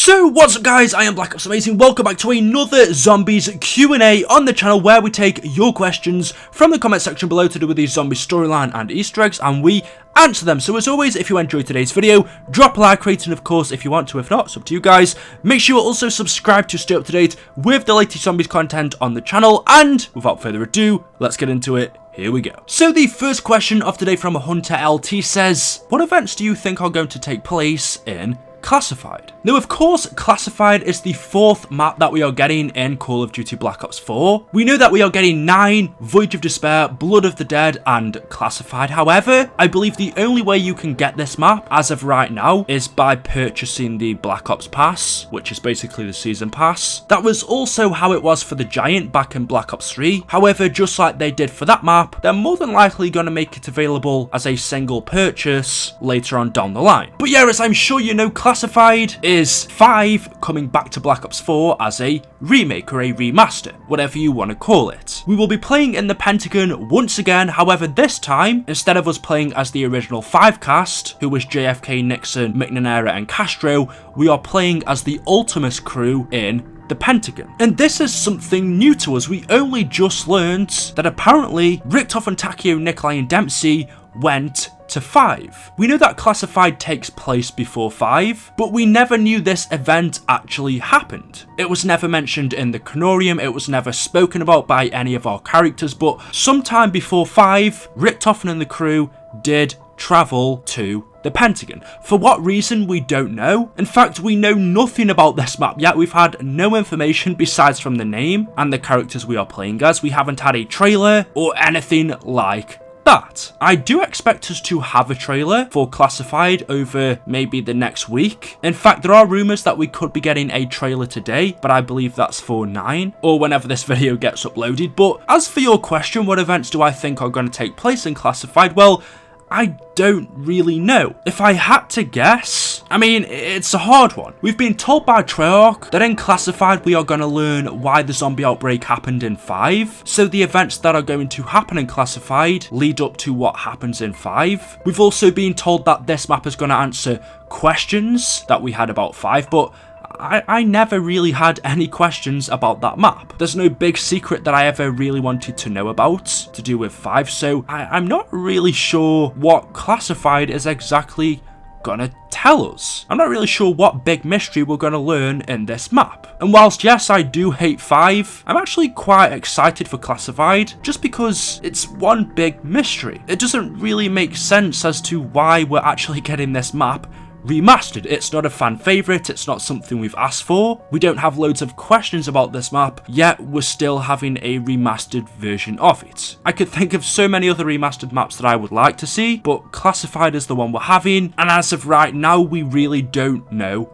So what's up guys, I am BlackOpsAmazing. Welcome back to another zombies Q&A on the channel where we take your questions from the comment section below to do with the zombie storyline and Easter eggs and we answer them. So as always, if you enjoyed today's video, drop a like, rate, and of course if you want to, if not, it's up to you guys. Make sure you also subscribe to stay up to date with the latest zombies content on the channel, and without further ado, let's get into it. Here we go. So the first question of today from Hunter LT says, what events do you think are going to take place in Classified? Now, of course, Classified is the fourth map that we are getting in Call of Duty Black Ops 4. We know that we are getting 9, Voyage of Despair, Blood of the Dead, and Classified. However, I believe the only way you can get this map, as of right now, is by purchasing the Black Ops Pass, which is basically the Season Pass. That was also how it was for the Giant back in Black Ops 3. However, just like they did for that map, they're more than likely going to make it available as a single purchase later on down the line. But yeah, as I'm sure you know, Classified is 5 coming back to Black Ops 4 as a remake or a remaster, whatever you want to call it. We will be playing in the Pentagon once again. However, this time, instead of us playing as the original 5 cast, who was JFK, Nixon, McNamara and Castro, we are playing as the Ultimus crew in the Pentagon. And this is something new to us. We only just learned that apparently Richthofen, Takeo, Nikolai and Dempsey went to 5. We know that Classified takes place before 5, but we never knew this event actually happened. It was never mentioned in the Canorium, it was never spoken about by any of our characters, but sometime before 5, Richthofen and the crew did travel to the Pentagon. For what reason, we don't know. In fact, we know nothing about this map yet. We've had no information besides from the name and the characters we are playing as. We haven't had a trailer or anything like that. I do expect us to have a trailer for Classified over maybe the next week. In fact, there are rumours that we could be getting a trailer today, but I believe that's for 9 or whenever this video gets uploaded. But as for your question, what events do I think are going to take place in Classified? Well, I don't really know. If I had to guess, I mean, it's a hard one. We've been told by Treyarch that in Classified we are going to learn why the zombie outbreak happened in 5. So the events that are going to happen in Classified lead up to what happens in 5. We've also been told that this map is going to answer questions that we had about 5, but I never really had any questions about that map. There's no big secret that I ever really wanted to know about to do with 5, so I'm not really sure what Classified is exactly gonna tell us. I'm not really sure what big mystery we're gonna learn in this map. And whilst yes, I do hate 5, I'm actually quite excited for Classified just because it's one big mystery. It doesn't really make sense as to why we're actually getting this map remastered. It's not a fan favourite, it's not something we've asked for. We don't have loads of questions about this map, yet we're still having a remastered version of it. I could think of so many other remastered maps that I would like to see, but Classified is the one we're having, and as of right now, we really don't know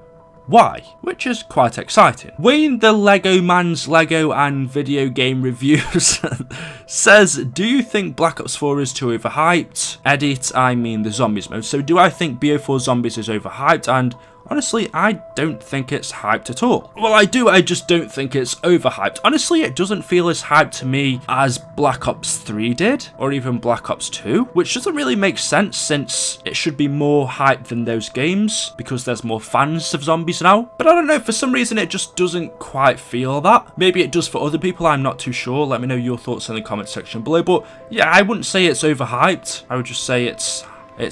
why, which is quite exciting. Wayne the Lego Man's Lego and video game reviews says, do you think Black Ops 4 is too overhyped? Edit, I mean the zombies mode. So do I think BO4 Zombies is overhyped? And honestly, I don't think it's hyped at all. Well, I do, I just don't think it's overhyped. Honestly, it doesn't feel as hyped to me as Black Ops 3 did, or even Black Ops 2, which doesn't really make sense since it should be more hyped than those games, because there's more fans of zombies now. But I don't know, for some reason it just doesn't quite feel that. Maybe it does for other people, I'm not too sure. Let me know your thoughts in the comment section below, but yeah, I wouldn't say it's overhyped. I would just say it's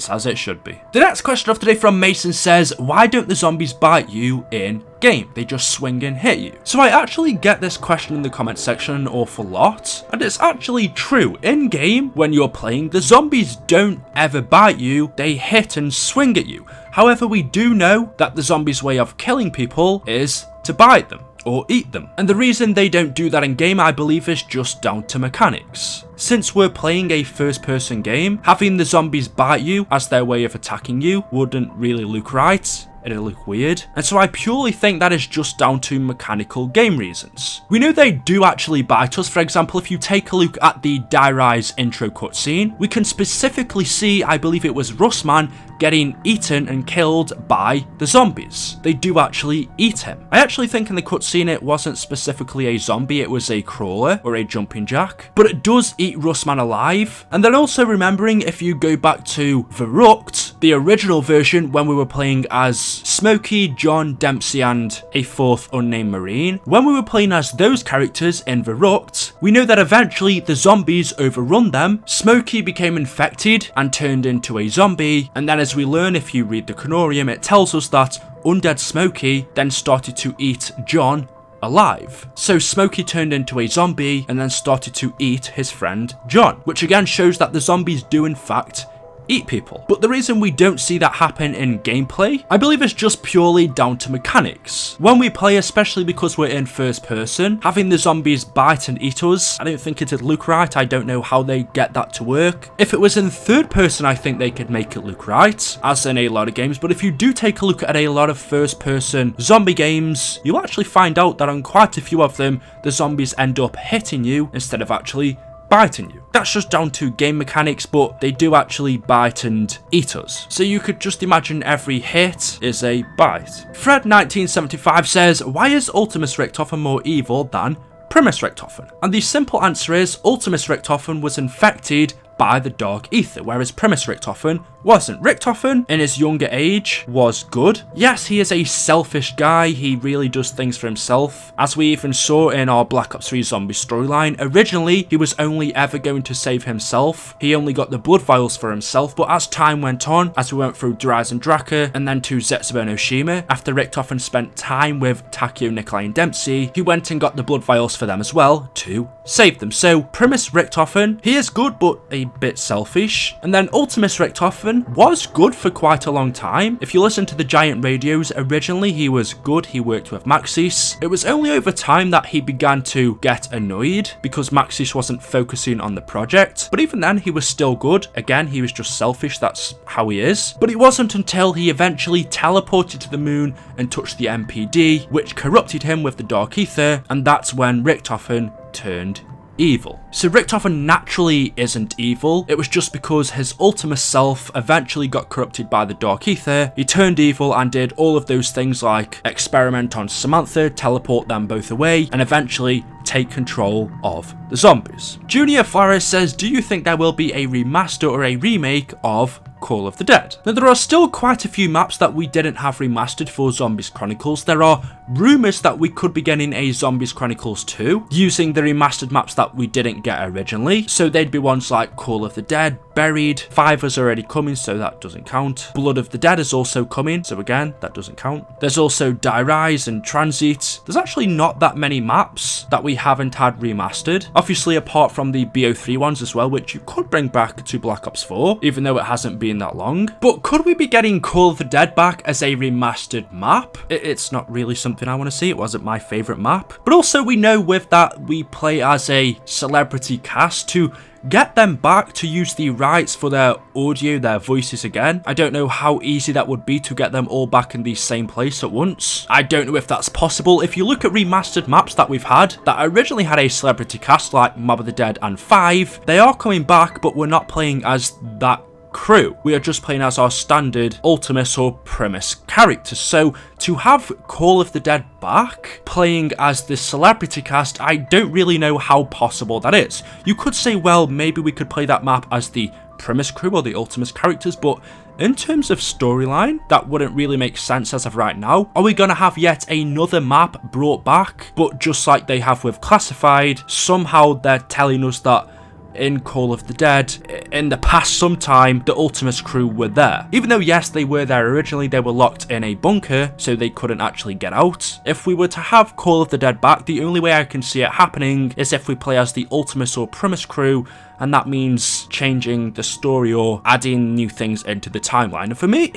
as it should be. The next question of today from Mason says, why don't the zombies bite you in game? They just swing and hit you. So I actually get this question in the comment section an awful lot, and it's actually true. In game, when you're playing, the zombies don't ever bite you, they hit and swing at you. However, we do know that the zombies' way of killing people is to bite them or eat them. And the reason they don't do that in game, I believe, is just down to mechanics. Since we're playing a first-person game, having the zombies bite you as their way of attacking you wouldn't really look right. It'll look weird. And so I purely think that is just down to mechanical game reasons. We know they do actually bite us. For example, if you take a look at the Die Rise intro cutscene, we can specifically see, I believe it was Russman, getting eaten and killed by the zombies. They do actually eat him. I actually think in the cutscene it wasn't specifically a zombie, it was a crawler or a jumping jack, but it does eat Russman alive. And then also remembering, if you go back to Verrucht, the original version when we were playing as Smokey, John, Dempsey, and a fourth unnamed Marine. When we were playing as those characters in the Rucht, we know that eventually the zombies overrun them. Smokey became infected and turned into a zombie, and then as we learn if you read the Canorium, it tells us that undead Smokey then started to eat John alive. So Smokey turned into a zombie and then started to eat his friend John, which again shows that the zombies do in fact eat people. But the reason we don't see that happen in gameplay, I believe it's just purely down to mechanics. When we play, especially because we're in first person, having the zombies bite and eat us, I don't think it'd look right. I don't know how they get that to work. If it was in third person, I think they could make it look right, as in a lot of games. But if you do take a look at a lot of first person zombie games, you'll actually find out that on quite a few of them, the zombies end up hitting you instead of actually biting you. That's just down to game mechanics, but they do actually bite and eat us. So you could just imagine every hit is a bite. Fred1975 says, why is Ultimus Richthofen more evil than Primus Richthofen? And the simple answer is Ultimus Richthofen was infected by the Dark Ether, whereas Primus Richthofen wasn't. Richthofen, in his younger age, was good. Yes, he is a selfish guy. He really does things for himself. As we even saw in our Black Ops 3 zombie storyline, originally, he was only ever going to save himself. He only got the blood vials for himself, but as time went on, as we went through Dries and Draka, and then to Zetsubo no Shima, after Richthofen spent time with Takeo, Nikolai, and Dempsey, he went and got the blood vials for them as well to save them. So, Primus Richthofen, he is good, but a bit selfish. And then Ultimus Richthofen was good for quite a long time. If you listen to the Giant Radios, originally he was good. He worked with Maxis. It was only over time that he began to get annoyed because Maxis wasn't focusing on the project. But even then, he was still good. Again, he was just selfish. That's how he is. But it wasn't until he eventually teleported to the moon and touched the MPD, which corrupted him with the Dark Ether, and that's when Richthofen turned evil. So Richthofen naturally isn't evil. It was just because his Ultimus self eventually got corrupted by the Dark Ether. He turned evil and did all of those things like experiment on Samantha, teleport them both away, and eventually take control of the zombies. Junior Flores says, do you think there will be a remaster or a remake of Call of the Dead? Now, there are still quite a few maps that we didn't have remastered for Zombies Chronicles. There are rumours that we could be getting a Zombies Chronicles 2 using the remastered maps that we didn't get originally. So they'd be ones like Call of the Dead, Buried, 5 is already coming, so that doesn't count. Blood of the Dead is also coming, so again, that doesn't count. There's also Die Rise and Transit. There's actually not that many maps that we haven't had remastered. Obviously, apart from the BO3 ones as well, which you could bring back to Black Ops 4, even though it hasn't been that long. But could we be getting Call of the Dead back as a remastered map? It's not really something I want to see. It wasn't my favourite map. But also, we know with that, we play as a celebrity cast. To get them back to use the rights for their audio, their voices again, I don't know how easy that would be to get them all back in the same place at once. I don't know if that's possible. If you look at remastered maps that we've had that originally had a celebrity cast like Mob of the Dead and 5, they are coming back, but we're not playing as that crew. We are just playing as our standard Ultimus or Primus characters. So to have Call of the Dead back playing as the celebrity cast, I don't really know how possible that is. You could say, well, maybe we could play that map as the Primus crew or the Ultimus characters, but in terms of storyline, that wouldn't really make sense as of right now. Are we going to have yet another map brought back, but just like they have with Classified, somehow they're telling us that in Call of the Dead, in the past sometime, the Ultimus crew were there. Even though, yes, they were there originally, they were locked in a bunker, so they couldn't actually get out. If we were to have Call of the Dead back, the only way I can see it happening is if we play as the Ultimus or Primus crew, and that means changing the story or adding new things into the timeline. And for me,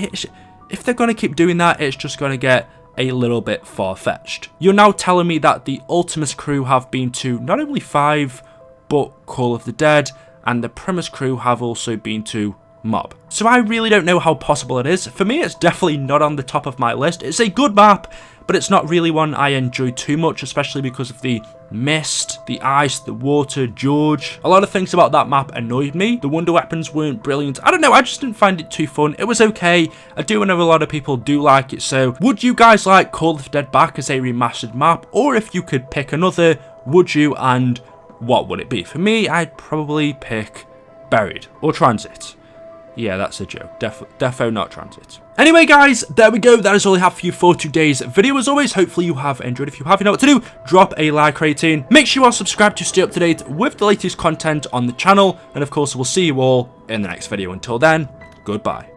if they're going to keep doing that, it's just going to get a little bit far-fetched. You're now telling me that the Ultimus crew have been to not only 5, but Call of the Dead, and the Primus crew have also been to Mob. So I really don't know how possible it is. For me, it's definitely not on the top of my list. It's a good map, but it's not really one I enjoy too much, especially because of the mist, the ice, the water, George. A lot of things about that map annoyed me. The wonder weapons weren't brilliant. I don't know, I just didn't find it too fun. It was okay. I do know a lot of people do like it, so would you guys like Call of the Dead back as a remastered map? Or if you could pick another, would you, and what would it be? For me, I'd probably pick Buried or Transit. Yeah, that's a joke. Defo not transit. Anyway, guys, there we go. That is all I have for you for today's video. As always, hopefully you have enjoyed. If you have, you know what to do. Drop a like rating. Make sure you are subscribed to stay up to date with the latest content on the channel. And of course, we'll see you all in the next video. Until then, goodbye.